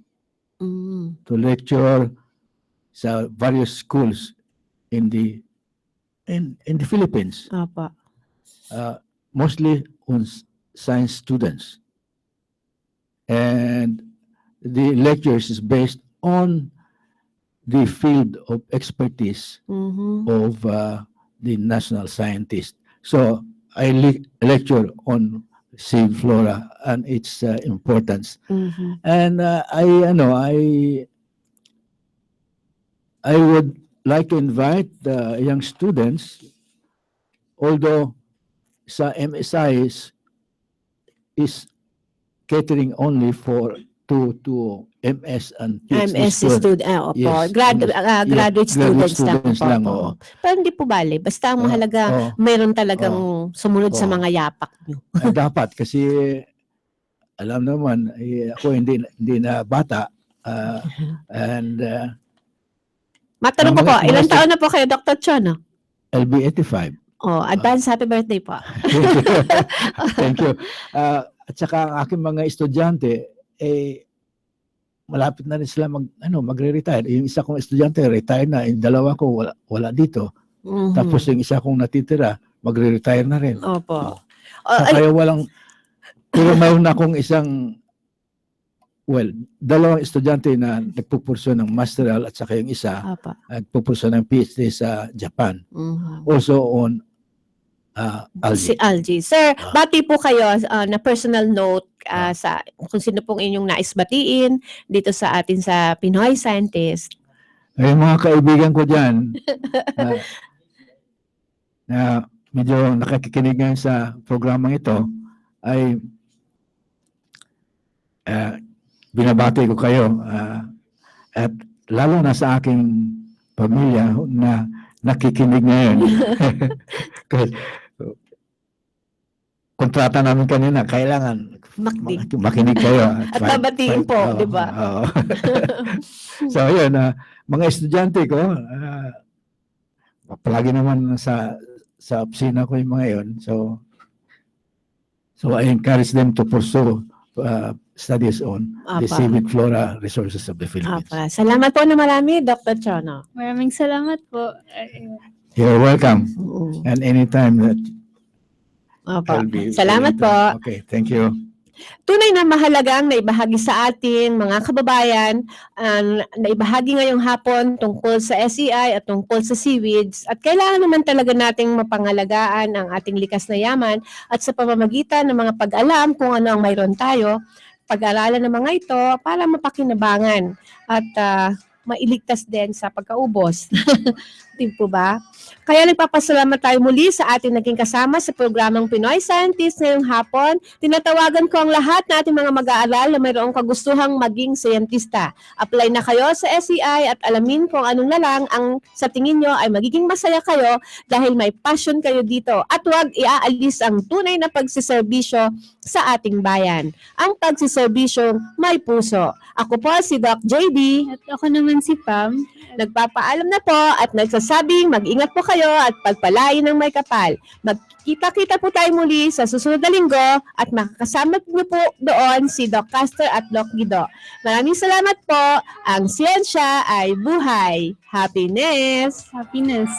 sa various schools in the Philippines,
Apa.
mostly on science students. And the lectures is based on the field of expertise of the national scientist. So I lecture on sea flora and its importance. And I would like to invite the young students, although sa MSI is catering only for to MS and PhD
MS student, opo.
Yes,
Graduate students lang.
lang,
Opo.
oo.
Pero hindi po bale. Basta ang mahalaga, mayroon talagang sumunod sa mga yapak nyo.
Dapat kasi alam naman, ako hindi na bata. And
Matanong ko po, ilang taon na po kayo, Dr. Chono?
LB 85.
Oh, advance happy birthday po.
Thank you. At saka ang aking mga estudyante, malapit na rin sila magre-retire. Yung isa kong estudyante, retire na. Yung dalawa ko, wala dito. Tapos yung isa kong natitira, magre-retire na rin.
Opo.
Kaya pero mayroon akong dalawang estudyante na nagpupursue ng masteral at saka yung isa nagpupursue ng PhD sa Japan. Also on algae.
Si algae. Sir, bati po kayo na personal note sa kung sino pong inyong nais batiin dito sa atin sa Pinoy Scientist.
Ay, mga kaibigan ko dyan na medyo nakikinig ngayon sa programang ito ay binabati ko kayo at lalo na sa aking pamilya na nakikinig ngayon. Kontrata namin kanina, kailangan makinig kayo.
At babatiin po, di ba?
So, yun, mga estudyante ko, palagi naman sa opisina ko yung mga yun. So I encourage them to pursue studies on the seaweed flora resources of the Philippines.
Salamat po na marami, Dr. Chono.
Maraming salamat po.
You're welcome. And anytime that
Salamat po.
Okay, thank you.
Tunay na mahalagang naibahagi sa ating mga kababayan, naibahagi ngayong hapon tungkol sa SEI at tungkol sa seaweeds, at kailangan naman talaga nating mapangalagaan ang ating likas na yaman at sa pamamagitan ng mga pag-alam kung ano ang mayroon tayo, pag-aralan ng mga ito para mapakinabangan at mailigtas din sa pagkaubos. Di po ba? Kaya nagpapasalamat tayo muli sa ating naging kasama sa programang Pinoy Scientist ngayong hapon. Tinatawagan ko ang lahat na ating mga mag-aaral na mayroong kagustuhang maging siyentista. Apply na kayo sa SEI at alamin kung anong na lang ang sa tingin nyo ay magiging masaya kayo dahil may passion kayo dito. At huwag iaalis ang tunay na pagsiservisyo sa ating bayan. Ang pagsiserbisyong may puso. Ako po si Doc JD.
At ako naman si Pam.
Nagpapaalam na po at nagsasabing mag-ingat po kayo at pagpalain ng may kapal. Magkita-kita po tayo muli sa susunod na linggo at makakasama niyo po doon si Doc Castor at Doc Guido. Maraming salamat po. Ang siyensya ay buhay. Happiness!
Happiness.